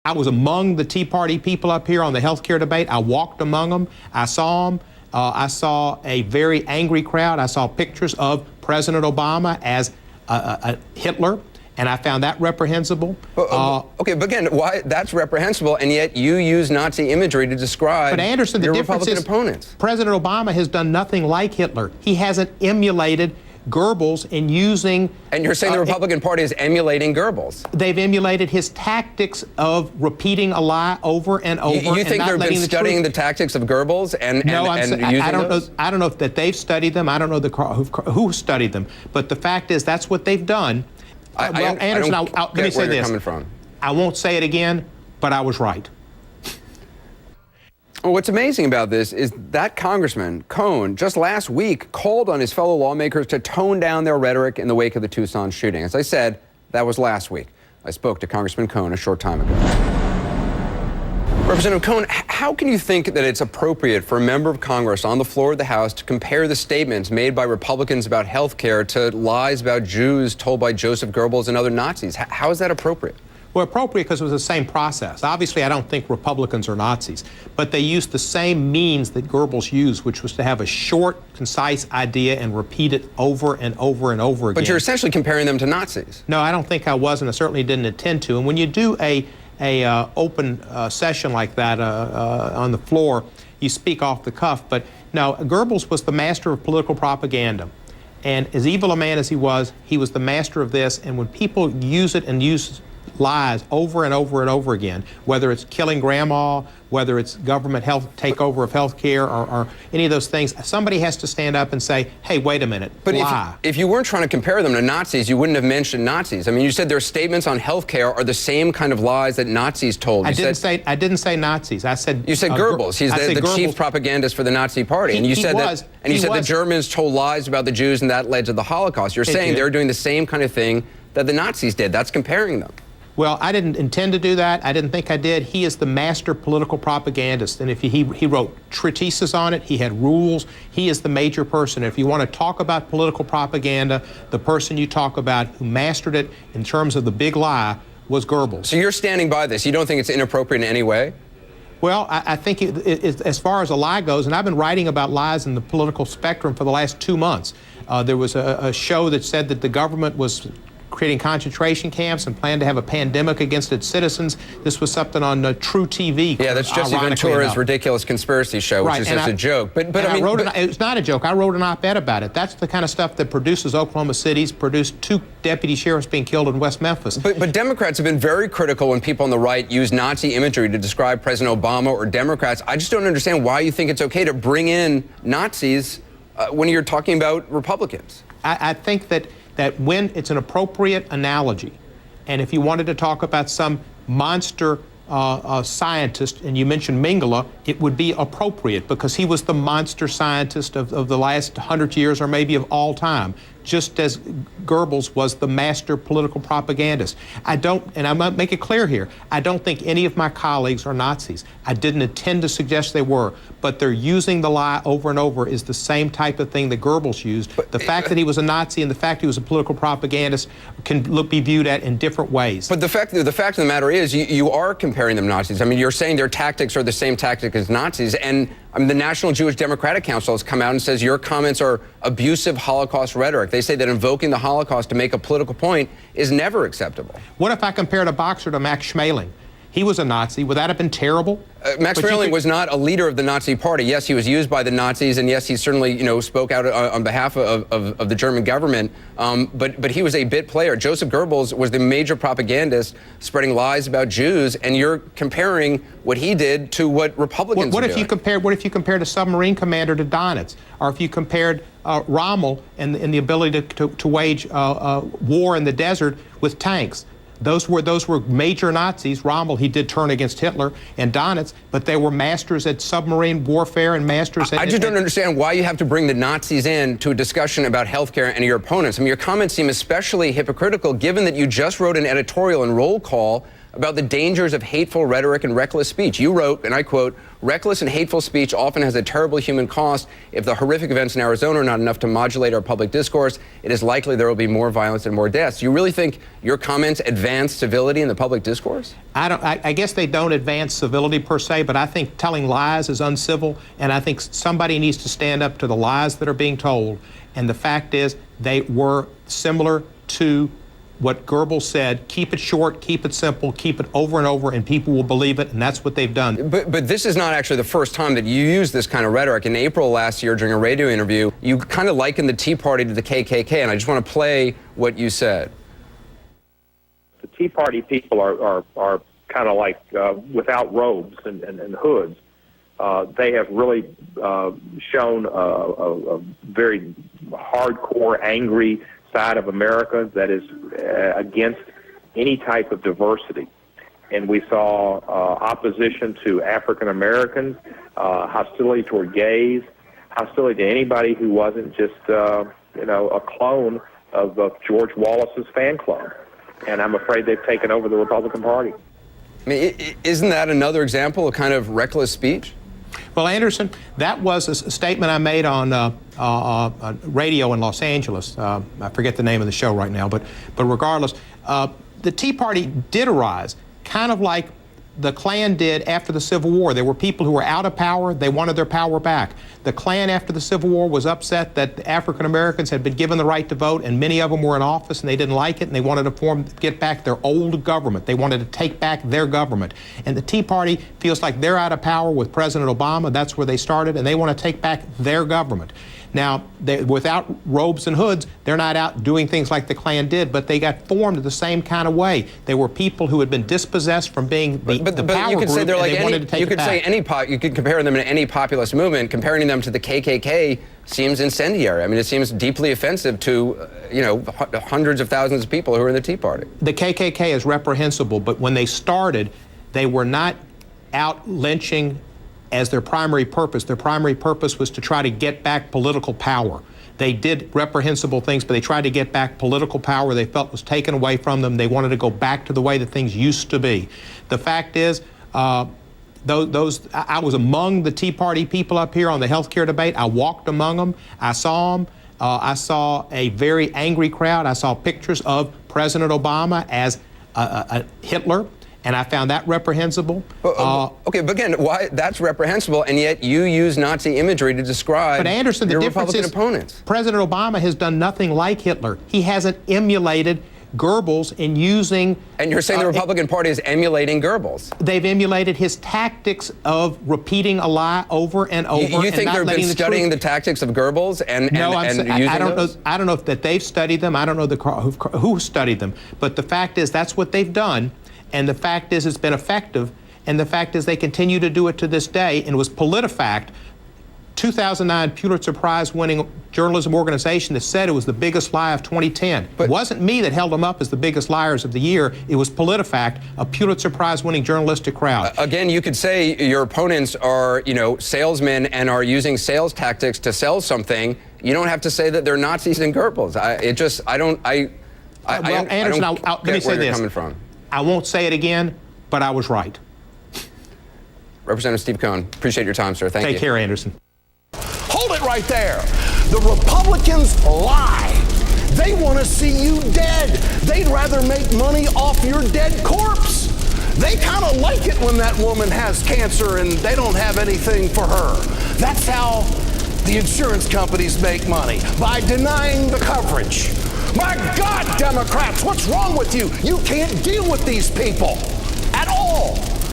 I was among the Tea Party people up here on the health care debate. I walked among them. I saw them. I saw a very angry crowd. I saw pictures of President Obama as Hitler, and I found that reprehensible. Okay, but again, why that's reprehensible, and yet you use Nazi imagery to describe but Anderson, your the difference Republican is opponents. President Obama has done nothing like Hitler. He hasn't emulated Goebbels in using... And you're saying the Republican Party is emulating Goebbels? They've emulated his tactics of repeating a lie over and over. You think they've been studying the tactics of Goebbels and using those? I don't know that they've studied them. I don't know who studied them. But the fact is, that's what they've done. Anderson, let me say this. Coming from. I won't say it again, but I was right. Well, what's amazing about this is that Congressman, Cohn, just last week called on his fellow lawmakers to tone down their rhetoric in the wake of the Tucson shooting. As I said, that was last week. I spoke to Congressman Cohn a short time ago. Representative Cohn, how can you think that it's appropriate for a member of Congress on the floor of the House to compare the statements made by Republicans about health care to lies about Jews told by Joseph Goebbels and other Nazis? How is that appropriate? Well, appropriate because it was the same process. Obviously, I don't think Republicans are Nazis, but they used the same means that Goebbels used, which was to have a short, concise idea and repeat it over and over and over again. But you're essentially comparing them to Nazis. No, I don't think I was, and I certainly didn't intend to. And when you do a open session like that on the floor, you speak off the cuff. But no, Goebbels was the master of political propaganda. And as evil a man as he was the master of this. And when people use it and use lies over and over and over again, whether it's killing grandma, whether it's government health takeover of health care or any of those things, somebody has to stand up and say, hey, wait a minute, but lie. If you weren't trying to compare them to Nazis, you wouldn't have mentioned Nazis. I mean, you said their statements on health care are the same kind of lies that Nazis told. I didn't say Nazis. I said... You said Goebbels. He's the chief propagandist for the Nazi party. And you said the Germans told lies about the Jews and that led to the Holocaust. You're saying they're doing the same kind of thing that the Nazis did. That's comparing them. Well, I didn't intend to do that. I didn't think I did. He is the master political propagandist. And if he wrote treatises on it, he had rules. He is the major person. If you want to talk about political propaganda, the person you talk about who mastered it in terms of the big lie was Goebbels. So you're standing by this. You don't think it's inappropriate in any way? Well, I think as far as a lie goes, and I've been writing about lies in the political spectrum for the last 2 months. There was a show that said that the government was creating concentration camps and planned to have a pandemic against its citizens. This was something on True TV. Yeah, that's Jesse Ventura's ridiculous conspiracy show, which is just a joke. But I mean, it's not a joke. I wrote an op-ed about it. That's the kind of stuff that produces Oklahoma City's produced 2 deputy sheriffs being killed in West Memphis. But Democrats have been very critical when people on the right use Nazi imagery to describe President Obama or Democrats. I just don't understand why you think it's okay to bring in Nazis when you're talking about Republicans. I think that when it's an appropriate analogy, and if you wanted to talk about some monster scientist, and you mentioned Mengele, it would be appropriate because he was the monster scientist of the last 100 years or maybe of all time, just as Goebbels was the master political propagandist. I don't, and I might make it clear here, I don't think any of my colleagues are Nazis. I didn't intend to suggest they were, but they're using the lie over and over is the same type of thing that Goebbels used. But the fact that he was a Nazi and the fact he was a political propagandist can be viewed at in different ways. But the fact of the matter is you are comparing them to Nazis. I mean, you're saying their tactics are the same tactic as Nazis, and I mean, the National Jewish Democratic Council has come out and says your comments are abusive Holocaust rhetoric. They say that invoking the Holocaust to make a political point is never acceptable. What if I compared a boxer to Max Schmeling? He was a Nazi. Would that have been terrible? Max Schmeling was not a leader of the Nazi party. Yes, he was used by the Nazis, and yes, he certainly, spoke out on behalf of the German government. But he was a bit player. Joseph Goebbels was the major propagandist spreading lies about Jews, and you're comparing what he did to what Republicans what are if doing. What if you compared a submarine commander to Donitz, or if you compared Rommel and the ability to wage war in the desert with tanks? Those were major Nazis. Rommel, he did turn against Hitler, and Donitz, but they were masters at submarine warfare and masters at... I just don't understand why you have to bring the Nazis in to a discussion about healthcare and your opponents. I mean, your comments seem especially hypocritical given that you just wrote an editorial in Roll Call about the dangers of hateful rhetoric and reckless speech. You wrote, and I quote, "Reckless and hateful speech often has a terrible human cost. If the horrific events in Arizona are not enough to modulate our public discourse, it is likely there will be more violence and more deaths." Do you really think your comments advance civility in the public discourse? I guess they don't advance civility per se, but I think telling lies is uncivil, and I think somebody needs to stand up to the lies that are being told. And the fact is, they were similar to what Goebbels said: keep it short, keep it simple, keep it over and over, and people will believe it, and that's what they've done. But this is not actually the first time that you used this kind of rhetoric. In April last year, during a radio interview, you kind of likened the Tea Party to the KKK, and I just want to play what you said. The Tea Party people are kind of like without robes and hoods. They have really shown a very hardcore, angry side of America that is against any type of diversity. And we saw opposition to African Americans, hostility toward gays, hostility to anybody who wasn't just, a clone of George Wallace's fan club. And I'm afraid they've taken over the Republican Party. I mean, isn't that another example of kind of reckless speech? Well, Anderson, that was a statement I made on radio in Los Angeles. I forget the name of the show right now, but regardless, the Tea Party did arise, kind of like the Klan did after the Civil War. There were people who were out of power. They wanted their power back. The Klan after the Civil War was upset that African Americans had been given the right to vote, and many of them were in office, and they didn't like it, and they wanted to get back their old government. They wanted to take back their government. And the Tea Party feels like they're out of power with President Obama. That's where they started, and they want to take back their government. Now, without robes and hoods, they're not out doing things like the Klan did, but they got formed the same kind of way. They were people who had been dispossessed from being the power you could group, say they're like and they wanted to take you it could back. say you could compare them to any populist movement. Comparing them to the KKK seems incendiary. I mean, it seems deeply offensive to hundreds of thousands of people who are in the Tea Party. The KKK is reprehensible, but when they started, they were not out lynching as their primary purpose. Their primary purpose was to try to get back political power. They did reprehensible things, but they tried to get back political power they felt was taken away from them. They wanted to go back to the way that things used to be. The fact is, I was among the Tea Party people up here on the health care debate. I walked among them. I saw them. I saw a very angry crowd. I saw pictures of President Obama as Hitler, and I found that reprehensible. Okay, but again, why that's reprehensible, and yet you use Nazi imagery to describe your Republican opponents. President Obama has done nothing like Hitler. He hasn't emulated Goebbels in using... And you're saying the Republican Party is emulating Goebbels? They've emulated his tactics of repeating a lie over and over. You think they've been studying the tactics of Goebbels and using those? I don't know that they've studied them. I don't know who studied them. But the fact is, that's what they've done. And the fact is, it's been effective. And the fact is, they continue to do it to this day. And it was PolitiFact, 2009 Pulitzer Prize-winning journalism organization, that said it was the biggest lie of 2010. It wasn't me that held them up as the biggest liars of the year. It was PolitiFact, a Pulitzer Prize-winning journalistic crowd. Again, you could say your opponents are, salesmen and are using sales tactics to sell something. You don't have to say that they're Nazis and Goebbels. I don't let me say this. Coming from. I won't say it again, but I was right. Representative Steve Cohen, appreciate your time, sir. Thank you. Take care, Anderson. Hold it right there. The Republicans lie. They want to see you dead. They'd rather make money off your dead corpse. They kind of like it when that woman has cancer and they don't have anything for her. That's how the insurance companies make money, by denying the coverage. My God, Democrats, what's wrong with you? You can't deal with these people.